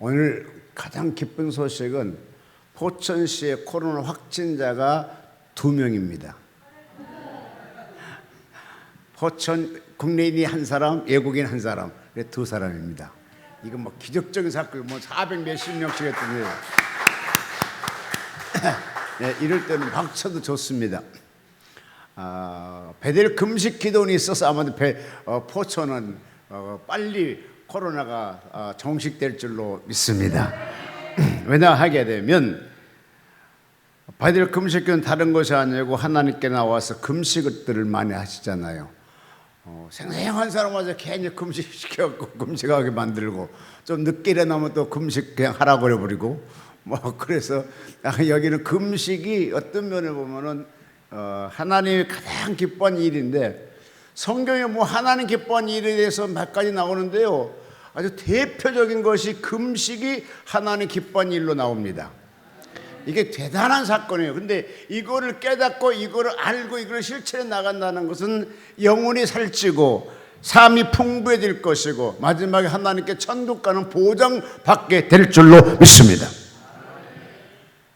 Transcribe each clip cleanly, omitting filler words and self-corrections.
오늘 가장 기쁜 소식은 포천시의 코로나 확진자가 2명입니다. 포천 국내인이 한 사람, 외국인 한 사람, 2사람입니다. 이건 뭐 기적적인 사건, 뭐 400 몇십 명씩 했더니 네, 이럴 때는 박쳐도 좋습니다. 베델 금식 기도원이 있어서 아마도 포천은 빨리 코로나가 종식될 줄로 믿습니다. 왜냐하게 되면 베델 금식교는 다른 것이 아니고 하나님께 나와서 금식들을 많이 하시잖아요. 생생한 사람 와서 괜히 금식시켜갖고 금식하게 만들고 좀 늦게 일어나면 또 금식 그냥 하라고 그래버리고 뭐 그래서 여기는 금식이 어떤 면을 보면은 하나님이 가장 기뻐하는 일인데 성경에 뭐 하나님 기뻐하는 일에 대해서 몇 가지 나오는데요, 아주 대표적인 것이 금식이 하나님 기뻐하는 일로 나옵니다. 이게 대단한 사건이에요. 근데 이거를 깨닫고 이거를 알고 이걸 실천해 나간다는 것은 영혼이 살찌고 삶이 풍부해질 것이고 마지막에 하나님께 천국 가는 보장받게 될 줄로 믿습니다.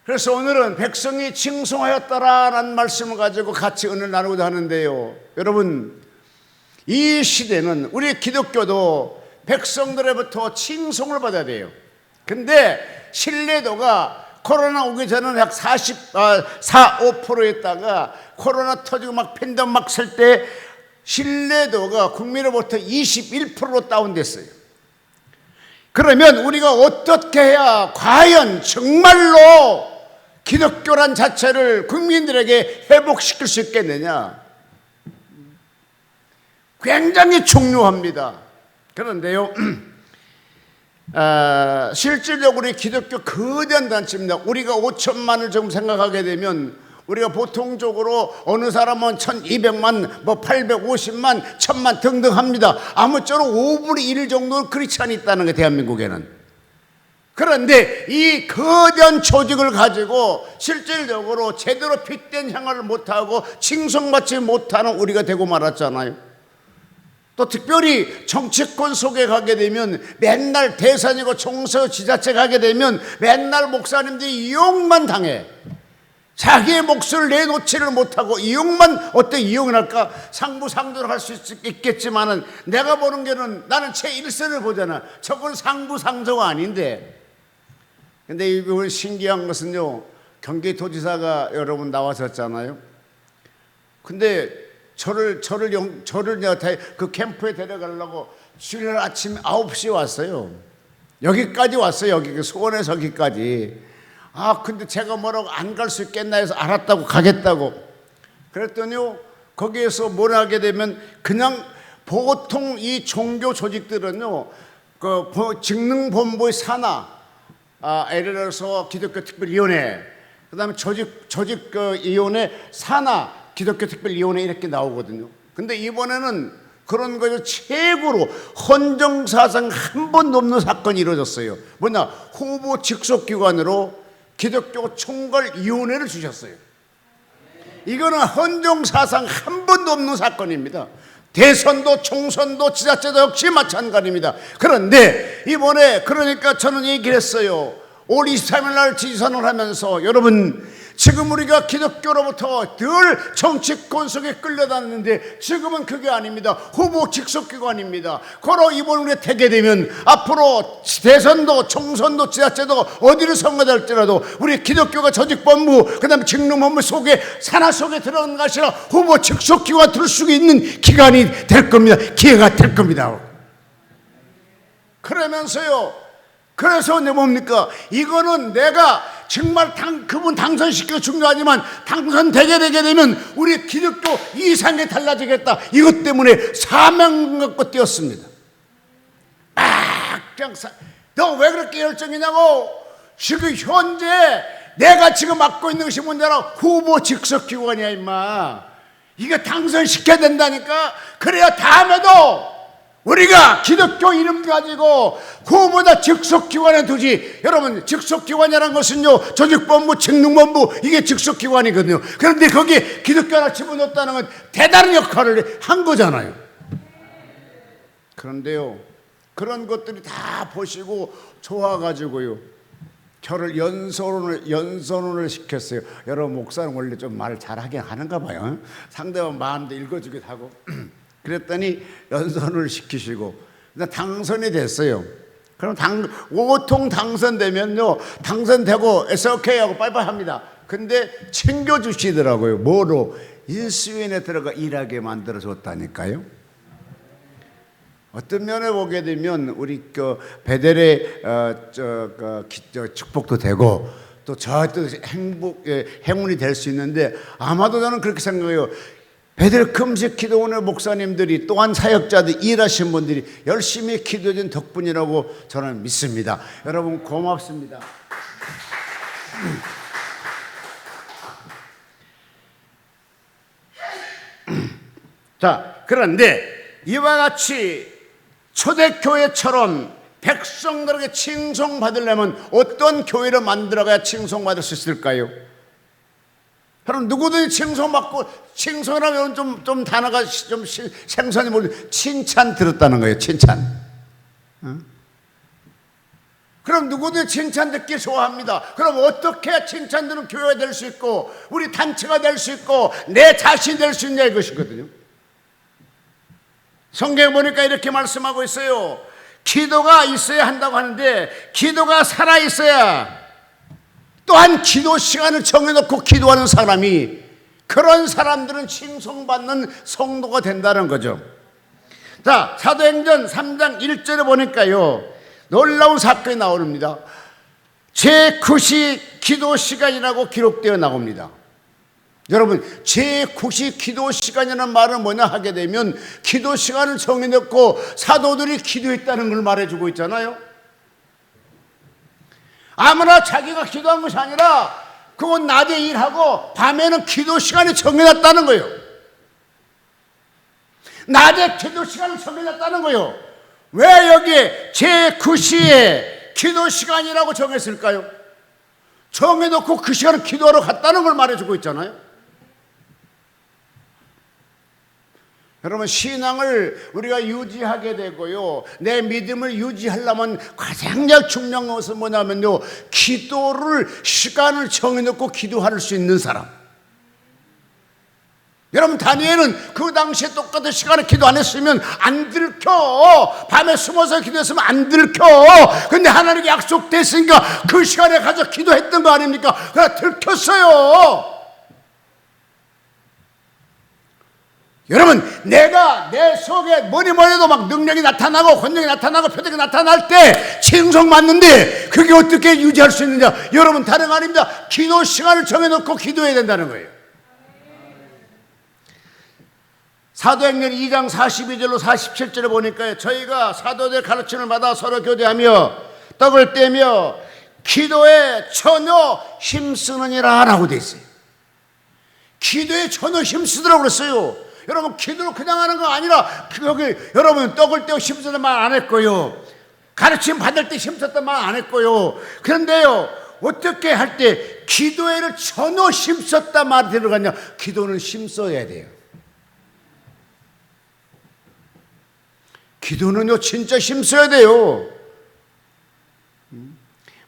그래서 오늘은 백성이 칭송하였다라는 말씀을 가지고 같이 은혜를 나누고자 하는데요, 여러분, 이 시대는 우리 기독교도 백성들로부터 칭송을 받아야 돼요. 근데 신뢰도가 코로나 오기 전에는 약 5%였다가 코로나 터지고 막 팬데믹 막 쓸 때 신뢰도가 국민으로부터 21%로 다운됐어요. 그러면 우리가 어떻게 해야 과연 정말로 기독교란 자체를 국민들에게 회복시킬 수 있겠느냐? 굉장히 중요합니다. 그런데요, 실질적으로 기독교 거대한 단체입니다. 우리가 5천만을 좀 생각하게 되면 우리가 보통적으로 어느 사람은 1200만, 뭐 850만, 1000만 등등 합니다. 아무쪼록 5분의 1 정도는 크리스찬이 있다는 게 대한민국에는. 그런데 이 거대한 조직을 가지고 실질적으로 제대로 핏된 생활을 못하고 칭송받지 못하는 우리가 되고 말았잖아요. 또 특별히 정치권 속에 가게 되면 맨날 대선이고 총선 지자체 가게 되면 맨날 목사님들이 이용만 당해. 자기의 몫을 내놓지를 못하고 이용만, 어때 이용을 할까? 상부상조를 할 수 있겠지만은 내가 보는 게는 나는 제1선을 보잖아. 저건 상부상조가 아닌데. 근데 이걸 신기한 것은요, 경기도지사가 여러분 나왔었잖아요. 근데 저를 그 캠프에 데려가려고 주일 아침 9시에 왔어요. 여기까지 왔어요. 여기 수원에서 여기까지. 근데 제가 뭐라고 안 갈 수 있겠나 해서 알았다고 가겠다고. 그랬더니요, 거기에서 뭘 하게 되면 그냥 보통 이 종교 조직들은요, 그 직능본부의 산하, 예를 들어서 기독교 특별위원회, 그 다음에 조직위원회 산하 기독교 특별위원회 이렇게 나오거든요. 근데 이번에는 그런 거에서 최고로 헌정사상 한 번도 없는 사건이 이루어졌어요. 뭐냐, 후보 직속기관으로 기독교 총괄위원회를 주셨어요. 이거는 헌정사상 한 번도 없는 사건입니다. 대선도 총선도 지자체도 역시 마찬가지입니다. 그런데 이번에 그러니까 저는 얘기를 했어요. 올 23일 날 지선을 하면서 여러분, 지금 우리가 기독교로부터 늘 정치권 속에 끌려다녔는데 지금은 그게 아닙니다. 후보 직속기관입니다. 바로 이번 우리가 되게 되면 앞으로 대선도 총선도 지자체도 어디를 선거할지라도 우리 기독교가 조직본부, 그 다음에 직능본부 속에 산하 속에 들어간 것이 아니라 후보 직속기관 들 수 있는 기관이 될 겁니다. 기회가 될 겁니다. 그러면서요, 그래서 뭡니까? 이거는 내가 정말 그분 당선시키기가 중요하지만 당선되게 되면 우리 기독교 이상이 달라지겠다. 이것 때문에 사명 갖고 뛰었습니다. 너 왜 그렇게 열정이냐고. 지금 현재 내가 지금 맡고 있는 것이 뭔지라 후보 직속기관이야 임마. 이거 당선시켜야 된다니까. 그래야 다음에도 우리가 기독교 이름 가지고 후보다 직속기관에 두지. 여러분, 직속기관이라는 것은요, 조직본부, 직능본부, 이게 직속기관이거든요. 그런데 거기에 기독교 하나 집어넣었다는 건 대단한 역할을 한 거잖아요. 그런데요, 그런 것들이 다 보시고 좋아가지고요, 저를 연선을 시켰어요. 여러분, 목사는 원래 좀 말을 잘하긴 하는가 봐요. 상대방 마음도 읽어주기도 하고. 그랬더니 연선을 시키시고 당선이 됐어요. 그럼 오통 당선되면요, 당선되고 SOK 하고 빠이빠이 합니다. 근데 챙겨주시더라고요. 뭐로? 인수위원회 들어가 일하게 만들어줬다니까요. 어떤 면에 보게 되면 우리 그 베델의 축복도 되고 또 저한테 행운이 될 수 있는데, 아마도 저는 그렇게 생각해요. 베델 금식 기도원의 목사님들이, 또한 사역자들, 일하신 분들이 열심히 기도해준 덕분이라고 저는 믿습니다. 여러분 고맙습니다. 자, 그런데 이와 같이 초대교회처럼 백성들에게 칭송받으려면 어떤 교회를 만들어가야 칭송받을 수 있을까요? 그럼 누구든지 칭송받고, 칭송이라면 좀 단어가 좀 생소한지 모르겠는데 칭찬 들었다는 거예요. 칭찬. 그럼 누구든지 칭찬 듣기 좋아합니다. 그럼 어떻게 칭찬 듣는 교회가 될 수 있고 우리 단체가 될 수 있고 내 자신이 될 수 있냐, 이것이거든요. 성경에 보니까 이렇게 말씀하고 있어요. 기도가 있어야 한다고 하는데, 기도가 살아있어야, 또한 기도 시간을 정해놓고 기도하는 사람이, 그런 사람들은 칭송받는 성도가 된다는 거죠. 자, 사도행전 3장 1절에 보니까요, 놀라운 사건이 나옵니다. 제9시 기도 시간이라고 기록되어 나옵니다. 여러분, 제9시 기도 시간이라는 말은 뭐냐 하게 되면, 기도 시간을 정해놓고 사도들이 기도했다는 걸 말해주고 있잖아요. 아무나 자기가 기도한 것이 아니라 그건 낮에 일하고 밤에는 기도 시간이 정해놨다는 거예요. 낮에 기도 시간을 정해놨다는 거예요. 왜 여기에 제9시에 기도 시간이라고 정했을까요? 정해놓고 그 시간을 기도하러 갔다는 걸 말해주고 있잖아요. 여러분, 신앙을 우리가 유지하게 되고요, 내 믿음을 유지하려면 가장 중요한 것은 뭐냐면요, 기도를, 시간을 정해놓고 기도할 수 있는 사람. 여러분, 다니엘은 그 당시에 똑같은 시간에 기도 안 했으면 안 들켜. 밤에 숨어서 기도했으면 안 들켜. 근데 하나님께 약속됐으니까 그 시간에 가서 기도했던 거 아닙니까? 그러나 들켰어요. 여러분, 내가 내 속에 뭐니 해도 막 능력이 나타나고 권능이 나타나고 표적이 나타날 때 칭송받는데, 그게 어떻게 유지할 수 있느냐? 여러분, 다른 거 아닙니다. 기도 시간을 정해놓고 기도해야 된다는 거예요. 사도행전 2장 42절로 47절에 보니까, 저희가 사도들 가르침을 받아 서로 교대하며 떡을 떼며 기도에 전혀 힘쓰느니라 라고 돼 있어요. 기도에 전혀 힘쓰더라고 그랬어요. 여러분, 기도를 그냥 하는 거 아니라, 여기 여러분 떡을 떼고 힘쓰던 말 안 했고요, 가르침 받을 때 힘썼던 말 안 했고요. 그런데요, 어떻게 할 때 기도에를 전혀 힘썼다 말이 들어갔냐? 기도는 힘써야 돼요. 기도는요, 진짜 힘써야 돼요.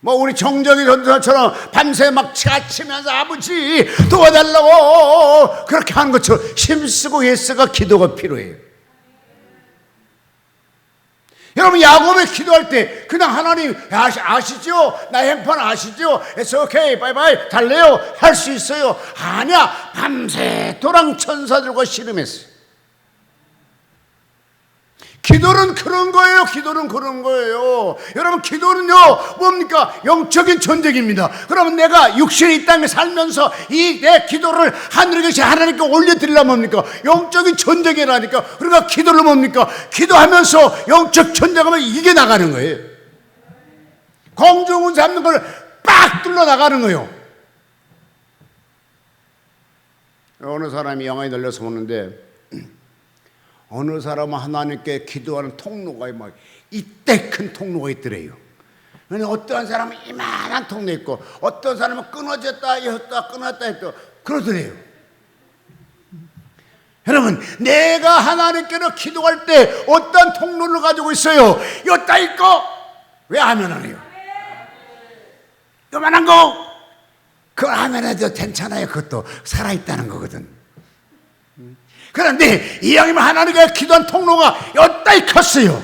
뭐 우리 정정이 전도사처럼 밤새 막 치면서 아버지 도와달라고 그렇게 하는 것처럼 힘쓰고 애써가 기도가 필요해요. 여러분, 야곱이 기도할 때 그냥 하나님 아시죠? 나의 행판 아시죠? It's okay, 바이바이, 달래요, 할 수 있어요. 아니야, 밤새 도랑 천사들과 씨름했어요. 기도는 그런 거예요. 기도는 그런 거예요. 여러분, 기도는요, 뭡니까? 영적인 전쟁입니다. 그러면 내가 육신의 이 땅에 살면서 이 내 기도를 하늘에 계신 하나님께 올려드리려면 뭡니까? 영적인 전쟁이라니까. 그러니까 기도를 뭡니까? 기도하면서 영적 전쟁하면 이게 나가는 거예요. 공중을 잡는 걸 빡 뚫려 나가는 거예요. 어느 사람이 영화에 놀려서 보는데, 어느 사람은 하나님께 기도하는 통로가 막 이때 큰 통로가 있더래요. 어떠한 사람은 이만한 통로 있고, 어떤 사람은 끊어졌다 했다 끊었다 했다 그러더래요. 여러분, 내가 하나님께로 기도할 때 어떤 통로를 가지고 있어요? 요따 있고 왜 아멘 안 해요? 요만한 거 그걸 아멘 해도 괜찮아요. 그것도 살아있다는 거거든. 그런데 이왕이면 하나님께 기도한 통로가 요따 컸어요.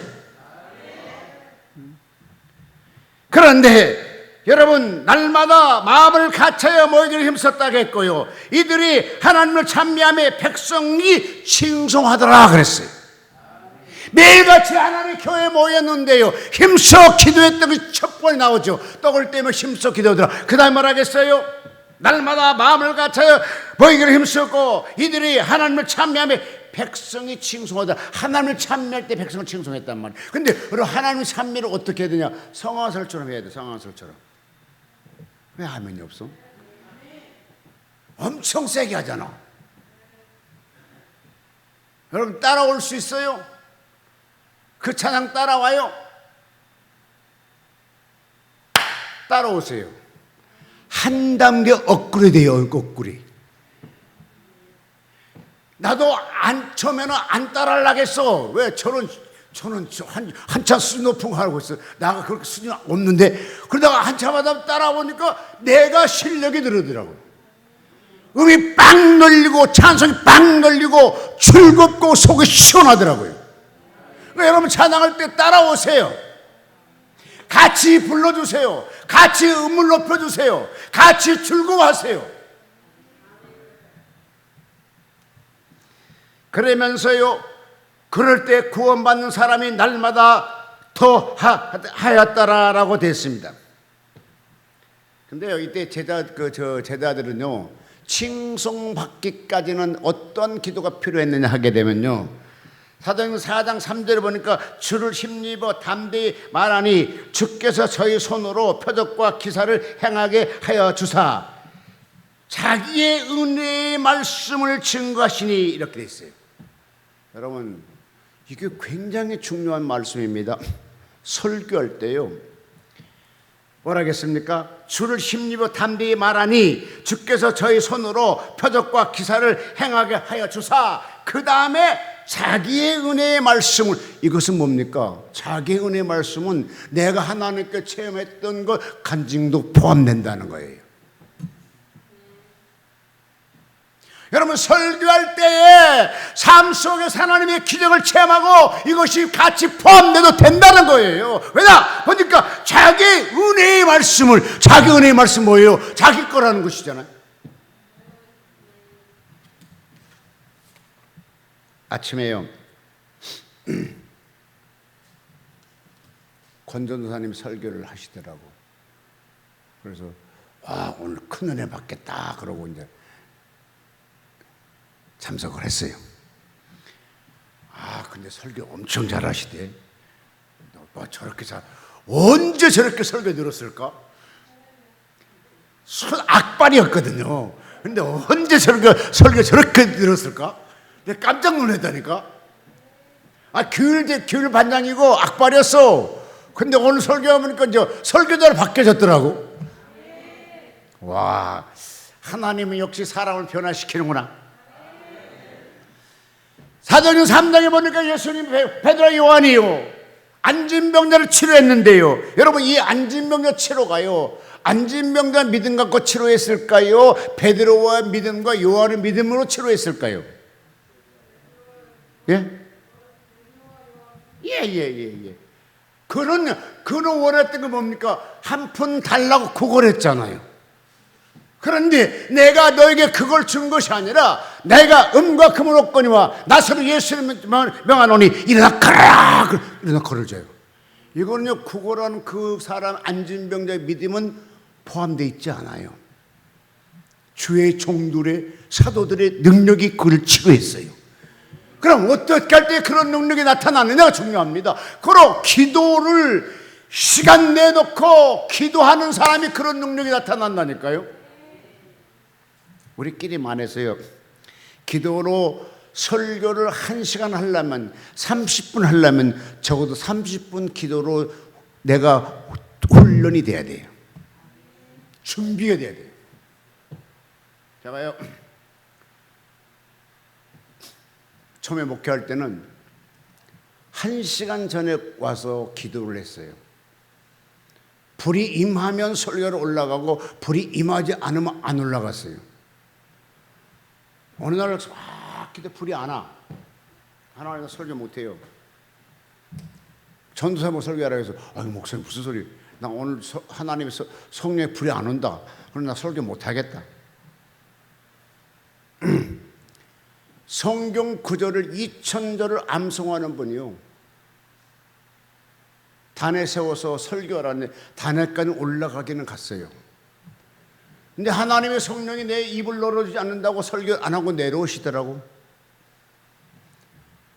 그런데 여러분, 날마다 마음을 갖춰야 모이기를 힘썼다겠고요, 이들이 하나님을 찬미하며 백성이 칭송하더라 그랬어요. 매일같이 하나님 교회에 모였는데요, 힘써 기도했던 게 첫 번에 나오죠. 떡을 떼며 힘써 기도하더라. 그 다음에 뭐라 하겠어요? 날마다 마음을 갖춰야 모이기를 힘썼고 이들이 하나님을 찬미하며 백성이 칭송하더라. 하나님을 찬미할 때 백성을 칭송했단 말이에요. 근데 하나님의 찬미를 어떻게 해야 되냐? 성화설처럼 해야 돼. 성화설처럼. 왜 화면이 없어? 엄청 세게 하잖아. 여러분, 따라올 수 있어요? 그 찬양 따라와요? 따라오세요. 한 단계 업그레이드예요. 업그레이드. 나도 처음에는 안 따라하려겠어. 왜? 저는 한참 수준 높은 거 하고 있어. 나가 그렇게 수준 없는데, 그러다가 한참 하다 따라오니까 내가 실력이 늘어더라고. 음이 빵 늘리고 찬송이 빵 늘리고 즐겁고 속이 시원하더라고요. 그러니까 여러분, 찬양할 때 따라오세요. 같이 불러주세요. 같이 음을 높여주세요. 같이 즐거워하세요. 그러면서요, 그럴 때 구원받는 사람이 날마다 더 하였다라고 됐습니다. 근데요, 이때 제자들은요, 칭송받기까지는 어떤 기도가 필요했느냐 하게 되면요, 사도행전 4장 3절에 보니까 주를 힘입어 담대히 말하니 주께서 저희 손으로 표적과 기사를 행하게 하여 주사 자기의 은혜의 말씀을 증거하시니, 이렇게 돼 있어요. 여러분, 이게 굉장히 중요한 말씀입니다. 설교할 때요, 뭐라 하겠습니까? 주를 힘입어 담대히 말하니 주께서 저희 손으로 표적과 기사를 행하게 하여 주사, 그 다음에 자기의 은혜의 말씀을, 이것은 뭡니까? 자기의 은혜의 말씀은 내가 하나님께 체험했던 것 간증도 포함된다는 거예요. 여러분, 설교할 때에 삶 속에서 하나님의 기적을 체험하고 이것이 같이 포함돼도 된다는 거예요. 왜냐? 보니까 자기 은혜의 말씀을, 자기 은혜의 말씀 뭐예요? 자기 거라는 것이잖아요. 아침에요, 권 전도사님 설교를 하시더라고. 그래서 와, 오늘 큰 은혜 받겠다 그러고 이제 참석을 했어요. 근데 설교 엄청 잘하시대. 저렇게 언제 저렇게 설교 들었을까? 악발이었거든요. 근데 언제 설교 저렇게 들었을까? 내가 깜짝 놀랐다니까. 교일 반장이고 악발이었어. 근데 오늘 설교하니까 설교자로 바뀌어졌더라고. 와, 하나님은 역시 사람을 변화시키는구나. 사도행전 3장에 보니까 예수님, 베드로와 요한이요, 안진병자를 치료했는데요, 여러분, 이 안진병자 치료가요, 안진병자 믿음 갖고 치료했을까요? 베드로와 믿음과 요한의 믿음으로 치료했을까요? 예? 예. 그는 원했던 건 뭡니까? 한 푼 달라고 구걸했잖아요. 그런데 내가 너에게 그걸 준 것이 아니라 내가 음과 금을 얻거니와 나서로 예수를 명하노니 일어나 걸어라. 일어나 걸어줘요. 이거는요, 구걸하는 그 사람 안진병자의 믿음은 포함되어 있지 않아요. 주의 종들의 사도들의 능력이 그를 치료했어요. 그럼 어떻게 할 때 그런 능력이 나타나느냐가 중요합니다. 그럼 기도를 시간 내놓고 기도하는 사람이 그런 능력이 나타난다니까요. 우리끼리만 해서요, 기도로 설교를 1시간 하려면, 30분 하려면 적어도 30분 기도로 내가 훈련이 돼야 돼요. 준비가 돼야 돼요. 제가요, 처음에 목회할 때는 1시간 전에 와서 기도를 했어요. 불이 임하면 설교로 올라가고 불이 임하지 않으면 안 올라갔어요. 어느 날 막 기도 불이 안 와. 하나님은 설교 못해요. 전도사모 설교하라 해서 목사님 무슨 소리? 나 오늘 하나님의 성령의 불이 안 온다. 그럼 나 설교 못하겠다. 성경 구절을 2000절을 암송하는 분이요, 단에 세워서 설교하라는데 단에까지 올라가기는 갔어요. 근데 하나님의 성령이 내 입을 열어주지 않는다고 설교 안 하고 내려오시더라고.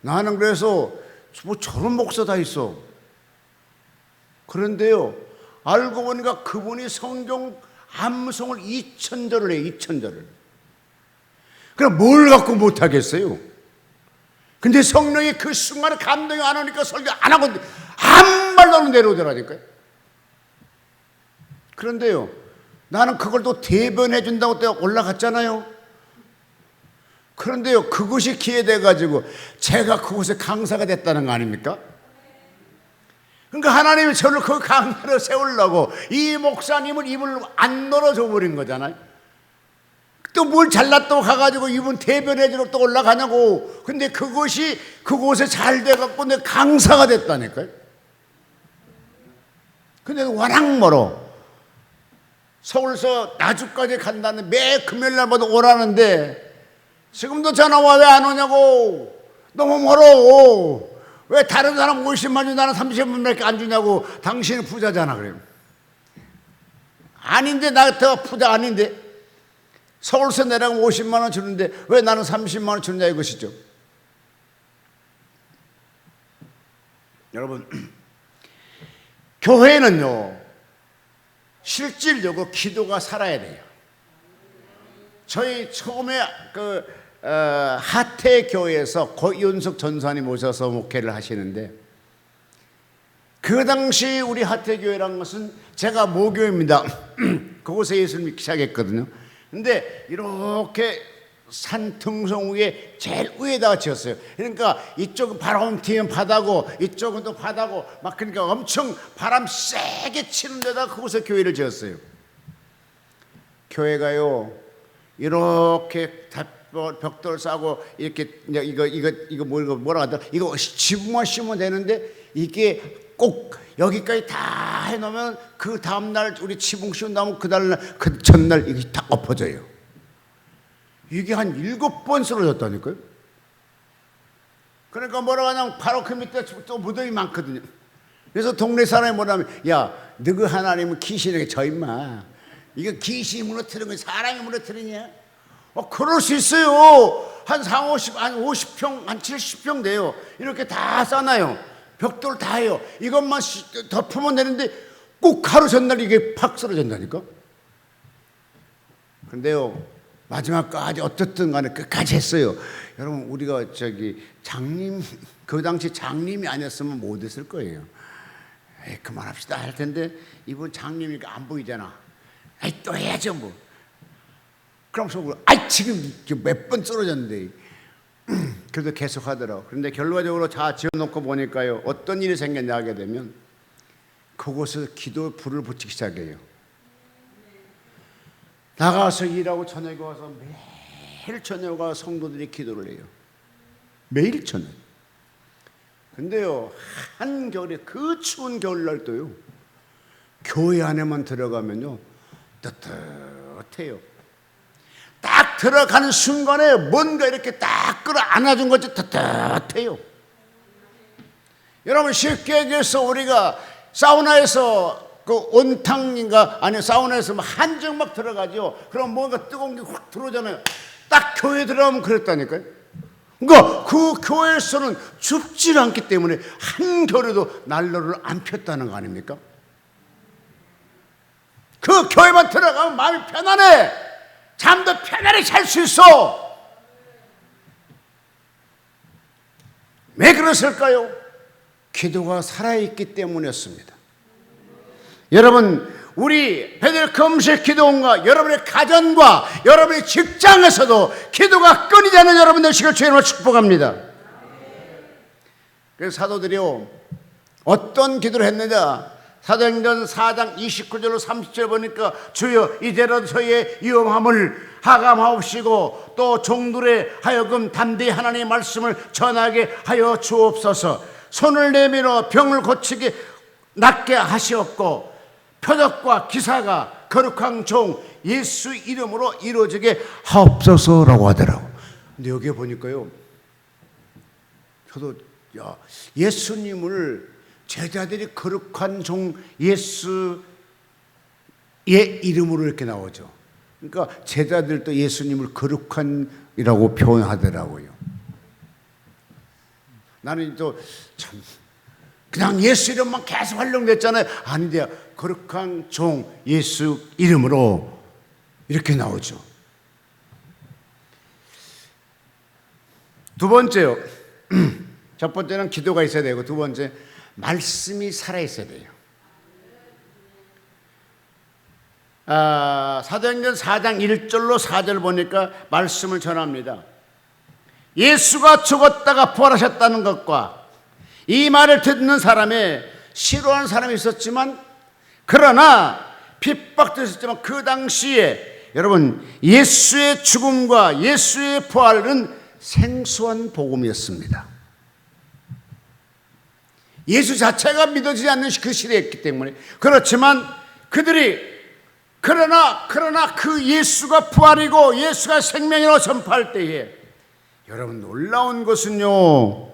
나는 그래서 뭐 저런 목사 다 있어. 그런데요, 알고 보니까 그분이 성경 암송을 2000절을 해요. 2000절을. 그럼 뭘 갖고 못하겠어요? 근데 성령이 그 순간에 감동이 안 오니까 설교 안 하고 한 말로 내려오더라니까요. 그런데요, 나는 그걸 또 대변해 준다고 또 올라갔잖아요. 그런데요, 그것이 기회돼가지고 제가 그곳에 강사가 됐다는 거 아닙니까? 그러니까 하나님이 저를 그 강사로 세우려고 이 목사님은 입을 안 열어줘 버린 거잖아요. 또 뭘 잘났다고 가가지고 이분 대변해주러 또 올라가냐고. 근데 그것이 그곳에 잘 돼갖고 내 강사가 됐다니까요. 근데 워낙 멀어. 서울서 나주까지 간다는 매 금요일 날마다 오라는데 지금도 전화 와 왜 안 오냐고. 너무 멀어. 왜 다른 사람 50만 주 나는 30만밖에 안 주냐고. 당신은 부자잖아 그래요. 아닌데 나 더 부자 아닌데. 서울서 내려가면 50만 원 주는데 왜 나는 30만 원 주느냐 이것이죠. 여러분, 교회는요 실질적으로 기도가 살아야 돼요. 저희 처음에 하태교회에서 고윤석 전사님 오셔서 목회를 하시는데, 그 당시 우리 하태교회란 것은 제가 모교입니다. 그곳에 예수님이 시작했거든요. 근데 이렇게 산 등성 위에 제일 위에다가 지었어요. 그러니까 이쪽은 바람 뒤면 바다고 이쪽은 또 바다고 막, 그러니까 엄청 바람 세게 치는 데다 그곳에 교회를 지었어요. 교회가요 이렇게 벽돌 싸고 이렇게 이거 뭐라 하더라, 이거 지붕만 씌우면 되는데 이게 꼭 여기까지 다 해놓으면 그 다음날 우리 지붕 씌운 다음에 그 전날 이게 다 엎어져요. 이게 한 7번 쓰러졌다니까요. 그러니까 뭐라고 하냐면 바로 그 밑에 또 무덤이 많거든요. 그래서 동네 사람이 뭐라면, 야, 너그 하나님은 귀신에게 저 임마, 이거 귀신이 무너뜨리는 거야 사람이 무너뜨리냐? 그럴 수 있어요. 한 50평 한 70평 돼요. 이렇게 다 싸놔요. 벽돌 다 해요. 이것만 덮으면 되는데 꼭 하루 전날 이게 팍 쓰러진다니까. 근데요 마지막까지 어떻든 간에 끝까지 했어요. 여러분, 우리가 장님, 그 당시 장님이 아니었으면 못 했을 거예요. 그만합시다 할 텐데 이분 장님이니까 안 보이잖아. 또 해야죠 뭐. 그럼 속으로 지금 몇 번 쓰러졌는데 그래도 계속 하더라고. 그런데 결과적으로 다 지어놓고 보니까요 어떤 일이 생겼냐 하게 되면 그곳에서 기도의 불을 붙이기 시작해요. 나가서 일하고 저녁에 와서 매일 저녁에 와서 성도들이 기도를 해요. 매일 저녁. 근데요 한겨울에 그 추운 겨울날도요 교회 안에만 들어가면요 뜨뜻해요. 딱 들어가는 순간에 뭔가 이렇게 딱 끌어안아준 것이 뜨뜻해요. 여러분, 쉽게 얘기해서 우리가 사우나에서 그 온탕인가 아니 사우나에서 한정 막 들어가죠. 그럼 뭔가 뜨거운 게 확 들어오잖아요. 딱 교회 들어가면 그랬다니까요. 그러니까 그 교회에서는 춥지 않기 때문에 한겨울에도 난로를 안 폈다는 거 아닙니까? 그 교회만 들어가면 마음이 편안해. 잠도 편안히 잘 수 있어. 왜 그랬을까요? 기도가 살아있기 때문이었습니다. 여러분, 우리 베델 금식 기도원과 여러분의 가정과 여러분의 직장에서도 기도가 끊이지 않는 여러분 되시길 주님으로 축복합니다. 그래서 사도들이요, 어떤 기도를 했느냐? 사도행전 4장 29절로 30절 보니까 주여 이제라도 저희의 위험함을 하감하옵시고 또 종들의 하여금 담대히 하나님의 말씀을 전하게 하여 주옵소서. 손을 내밀어 병을 고치게 낫게 하시옵고 표적과 기사가 거룩한 종 예수 이름으로 이루어지게 하옵소서라고 하더라고. 근데 여기에 보니까요, 저도 예수님을 제자들이 거룩한 종 예수의 이름으로 이렇게 나오죠. 그러니까 제자들도 예수님을 거룩한이라고 표현하더라고요. 나는 또 참 그냥 예수 이름만 계속 활용됐잖아요. 아닌데요, 거룩한 종 예수 이름으로 이렇게 나오죠. 두 번째요. 첫 번째는 기도가 있어야 되고, 두 번째 말씀이 살아있어야 돼요. 사도행전 4장 1절로 4절 보니까 말씀을 전합니다. 예수가 죽었다가 부활하셨다는 것과 이 말을 듣는 사람에 싫어하는 사람이 있었지만, 그러나 핍박도 있었지만 그 당시에 여러분 예수의 죽음과 예수의 부활은 생소한 복음이었습니다. 예수 자체가 믿어지지 않는 그 시대였기 때문에. 그렇지만 그들이 그러나 그 예수가 부활이고 예수가 생명이라고 전파할 때에 여러분 놀라운 것은요,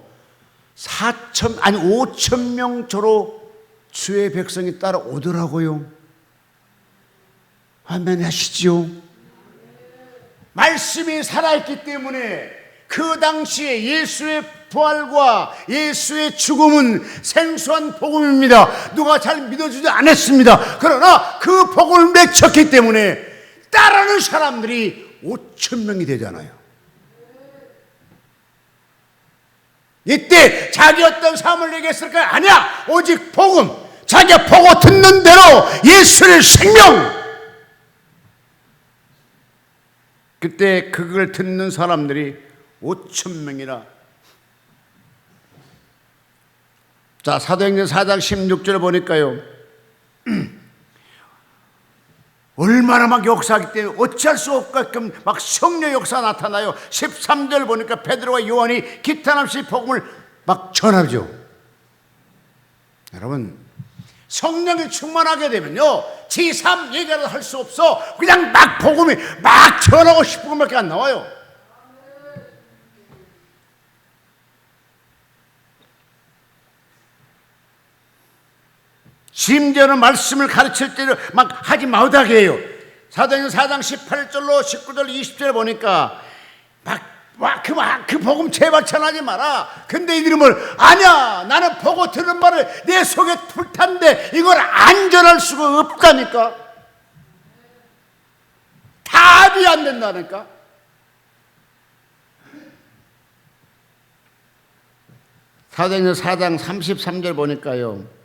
5천 명 조로 주의 백성이 따라오더라고요. 아멘 하시죠. 말씀이 살아있기 때문에 그 당시에 예수의 부활과 예수의 죽음은 생소한 복음입니다. 누가 잘 믿어주지 않았습니다. 그러나 그 복음을 맺혔기 때문에 따르는 사람들이 5천 명이 되잖아요. 이때 자기 어떤 삶을 얘기했을까요? 아니야. 오직 복음, 자기가 보고 듣는 대로 예수의 생명. 그때 그걸 듣는 사람들이 5천 명이나. 자, 사도행전 4장 16절 보니까요, 얼마나 막 역사하기 때문에 어찌할 수 없게끔 막 성령 역사 나타나요. 13절 보니까 베드로와 요한이 기탄 없이 복음을 막 전하죠. 여러분, 성령이 충만하게 되면요, 지3 얘기라도 할 수 없어. 그냥 막 복음이 막 전하고 싶은 것밖에 안 나와요. 심지어는 말씀을 가르칠 때를 막 하지 못하게 해요. 사도행전 4장 18절로 19절 20절 보니까 그 복음 제발 전하지 마라. 근데 이들은 아니야, 나는 보고 들은 말을 내 속에 불탄데 이걸 안 전할 수가 없다니까. 답이 안 된다니까. 사도행전 4장 33절 보니까요,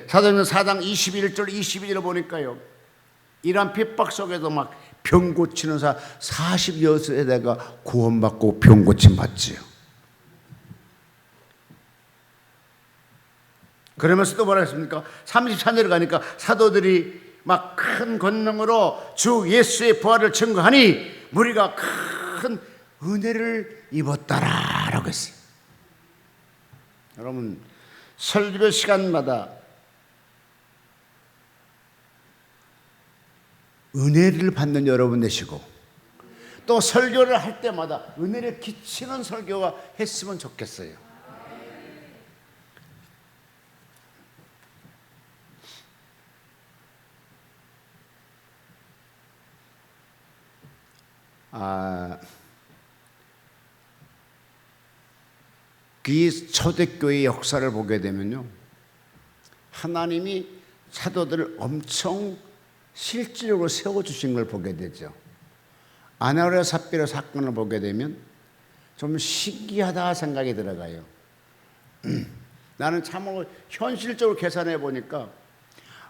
사도행전 4장 21절 22절을 보니까요, 이러한 핍박 속에도 막 병 고치는 사 40여세대가 구원받고 병 고침 받지요. 그러면서 또 뭐라 했습니까? 33절에 가니까 사도들이 막 큰 권능으로 주 예수의 부활을 증거하니 무리가 큰 은혜를 입었다라고 했어요. 여러분, 설교 시간마다 은혜를 받는 여러분 되시고, 또 설교를 할 때마다 은혜를 끼치는 설교가 했으면 좋겠어요. 이 초대교회의 역사를 보게 되면요, 하나님이 사도들을 엄청 실질적으로 세워주신 걸 보게 되죠. 아나니아 삽비라 사건을 보게 되면 좀 신기하다 생각이 들어가요. 나는 참으로 현실적으로 계산해 보니까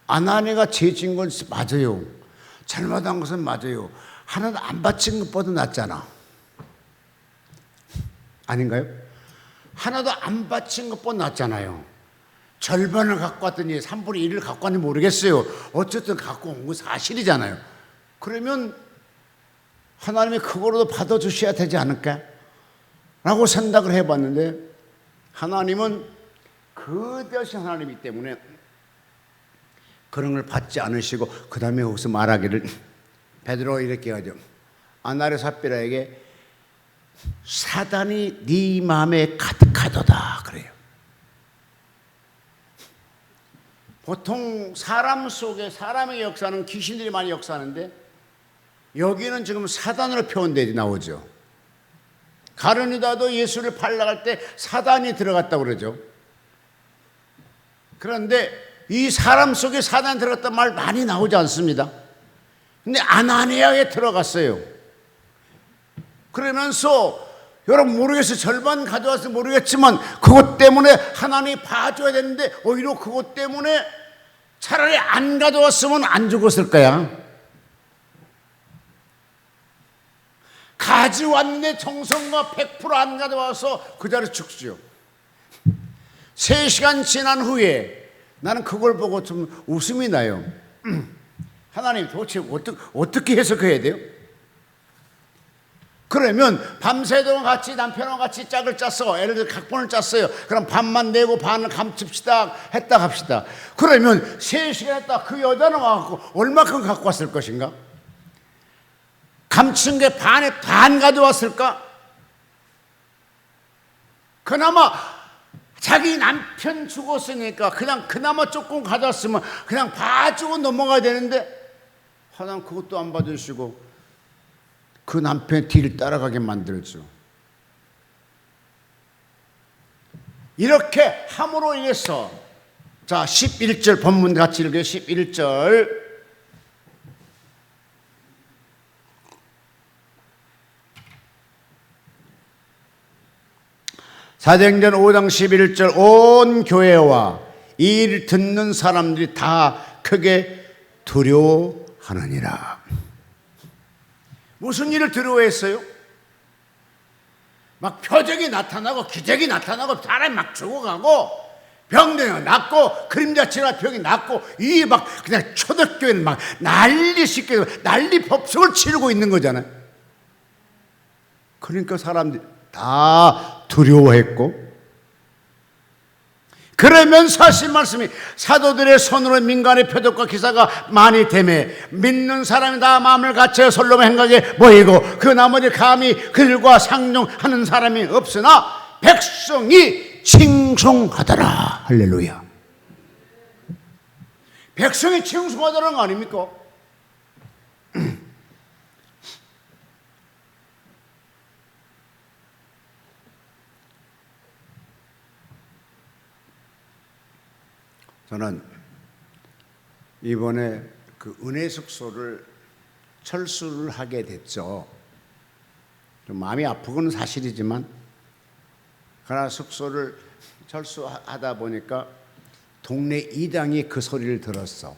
아나니아가 죄 지은 건 맞아요. 잘못한 것은 맞아요. 하나도 안 바친 것보다 낫잖아. 아닌가요? 하나도 안 바친 것보다 낫잖아요. 절반을 갖고 왔더니 3분의 1을 갖고 왔는지 모르겠어요. 어쨌든 갖고 온 건 사실이잖아요. 그러면 하나님이 그거로도 받아주셔야 되지 않을까? 라고 생각을 해봤는데, 하나님은 거대하신 하나님이기 때문에 그런 걸 받지 않으시고, 그 다음에 거기서 말하기를, 베드로가 이렇게 하죠. 아나레 삽비라에게 사단이 네 마음에 가득하도다 그래요. 보통 사람 속에 사람의 역사는 귀신들이 많이 역사하는데, 여기는 지금 사단으로 표현되어 나오죠. 가룟유다도 예수를 팔려갈 때 사단이 들어갔다고 그러죠. 그런데 이 사람 속에 사단이 들어갔다는 말 많이 나오지 않습니다. 근데 아나니아에 들어갔어요. 그러면서 여러분 모르겠어요. 절반 가져와서 모르겠지만 그것 때문에 하나님이 봐줘야 되는데 오히려 그것 때문에 차라리 안 가져왔으면 안 죽었을 거야. 가져왔는데 정성과 100% 안 가져와서 그 자리에 죽죠. 3시간 지난 후에 나는 그걸 보고 좀 웃음이 나요. 하나님 도대체 어떻게 해석해야 돼요? 그러면 밤새도록 같이 남편과 같이 짝을 짰어. 예를 들어 각본을 짰어요. 그럼 반만 내고 반을 감춥시다 했다 합시다. 그러면 3시간 했다 그 여자는 와갖고 얼마큼 갖고 왔을 것인가? 감춘 게 반에 반 가져왔을까? 그나마 자기 남편 죽었으니까 그냥 그나마 조금 가져왔으면 그냥 봐주고 넘어가야 되는데 하나님 그것도 안 받으시고 그 남편의 뒤를 따라가게 만들죠. 이렇게 함으로 인해서 자 11절 본문 같이 읽어요. 11절 사도행전 5장 11절 온 교회와 이 일을 듣는 사람들이 다 크게 두려워하느니라. 무슨 일을 두려워했어요? 막 표적이 나타나고 기적이 나타나고 사람이 막 죽어가고 병들이 낫고 그림자치나 병이 낫고 이 막 그냥 초대교회는 막 난리 시키고 난리 법석을 치르고 있는 거잖아요. 그러니까 사람들이 다 두려워했고, 그러면서 하신 말씀이 사도들의 손으로 민간의 표적과 기사가 많이 되매 믿는 사람이 다 마음을 갖춰 솔로몬 행각에 모이고 그 나머지 감히 그들과 상종하는 사람이 없으나 백성이 칭송하더라. 할렐루야. 백성이 칭송하더라는 거 아닙니까? 저는 이번에 그 은혜 숙소를 철수를 하게 됐죠. 좀 마음이 아프고는 사실이지만, 그러나 숙소를 철수하다 보니까 동네 이당이 그 소리를 들었어.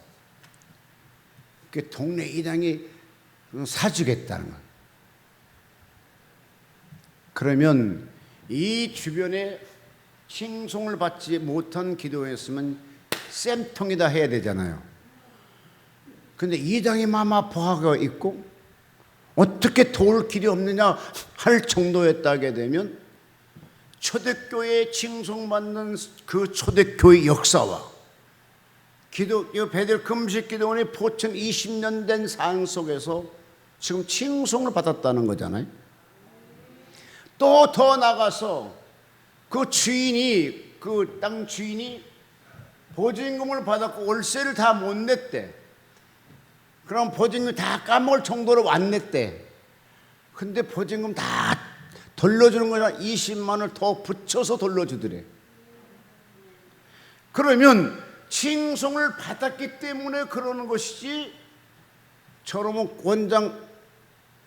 그 동네 이당이 사주겠다는 거야. 그러면 이 주변에 칭송을 받지 못한 기도였으면 쌤통이다 해야 되잖아요. 근데 이당이 마음 아파하고 있고 어떻게 도울 길이 없느냐 할 정도였다게 되면 초대교회에 칭송받는 그 초대교회 역사와 기독교 베델 금식 기도원의 포천 20년 된 상 속에서 지금 칭송을 받았다는 거잖아요. 또 더 나가서 그 주인이, 그 땅 주인이 보증금을 받았고 월세를 다 못 냈대. 그럼 보증금 다 까먹을 정도로 안 냈대. 근데 보증금 다 돌려주는 거냐 20만 원을 더 붙여서 돌려주더래. 그러면 칭송을 받았기 때문에 그러는 것이지, 저러면 원장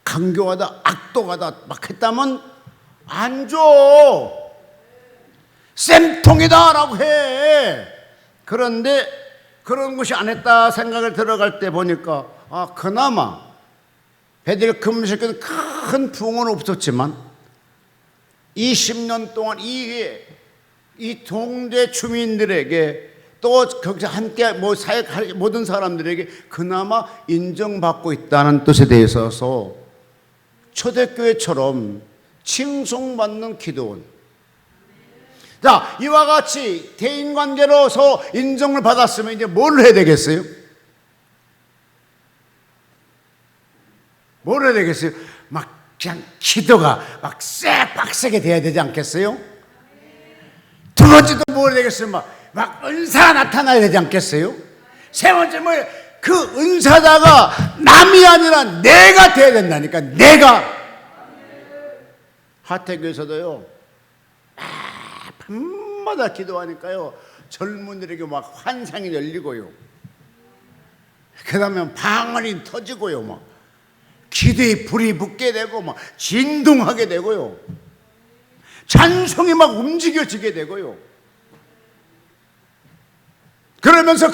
강교하다 악독하다 막 했다면 안 줘. 쌤통이다 라고 해. 그런데 그런 것이 안 했다 생각을 들어갈 때 보니까 그나마 베델 금식교는 큰 부흥은 없었지만 20년 동안 이 동네 주민들에게 또 거기서 함께 사회 모든 사람들에게 그나마 인정받고 있다는 뜻에 대해서 초대교회처럼 칭송받는 기도원. 자, 이와 같이 대인관계로서 인정을 받았으면 이제 뭘 해야 되겠어요? 뭘 해야 되겠어요? 막 그냥 기도가 막 빡세게 돼야 되지 않겠어요? 두 번째도 뭘 해야 되겠어요? 막 은사가 나타나야 되지 않겠어요? 세 번째 그 은사자가 남이 아니라 내가 돼야 된다니까. 내가. 하태교에서도요, 밤마다 기도하니까요, 젊은이들에게 막 환상이 열리고요, 그 다음에 방언이 터지고요, 막 기도에 불이 붙게 되고 막 진동하게 되고요, 찬송이 막 움직여지게 되고요. 그러면서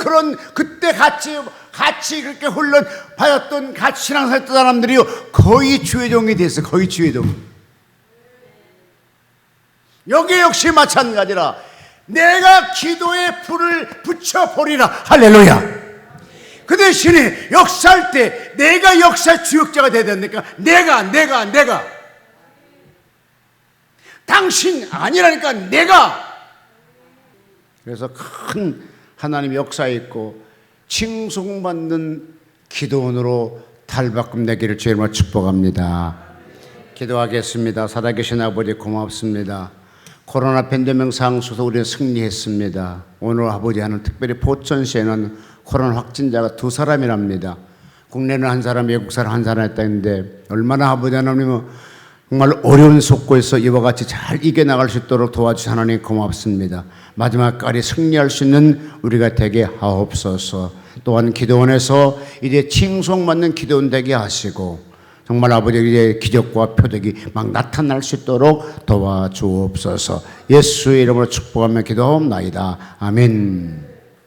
그때 같이 그렇게 훈련받았던 같이 신앙생활했던 사람들이요, 거의 주의종이 됐어요. 거의 주의종. 여기 역시 마찬가지라. 내가 기도에 불을 붙여보리라. 할렐루야. 그 대신에 역사할 때 내가 역사 주역자가 돼야 되니까 내가 당신 아니라니까 내가. 그래서 큰 하나님 역사에 있고 칭송받는 기도원으로 탈바꿈 되기를 주님으로 축복합니다. 기도하겠습니다. 살아계신 아버지 고맙습니다. 코로나 팬데믹 상황 속에서 우리는 승리했습니다. 오늘 아버지 하는 특별히 포천시에는 코로나 확진자가 2사람이랍니다. 국내는 1사람, 외국 사람 1사람 했다는데 얼마나 아버지 하나님은 정말 어려운 속고에서 이와 같이 잘 이겨나갈 수 있도록 도와주신 하나님 고맙습니다. 마지막까지 승리할 수 있는 우리가 되게 하옵소서. 또한 기도원에서 이제 칭송받는 기도원 되게 하시고 정말 아버지의 기적과 표적이 막 나타날 수 있도록 도와주옵소서. 예수의 이름으로 축복하며 기도하옵나이다. 아멘.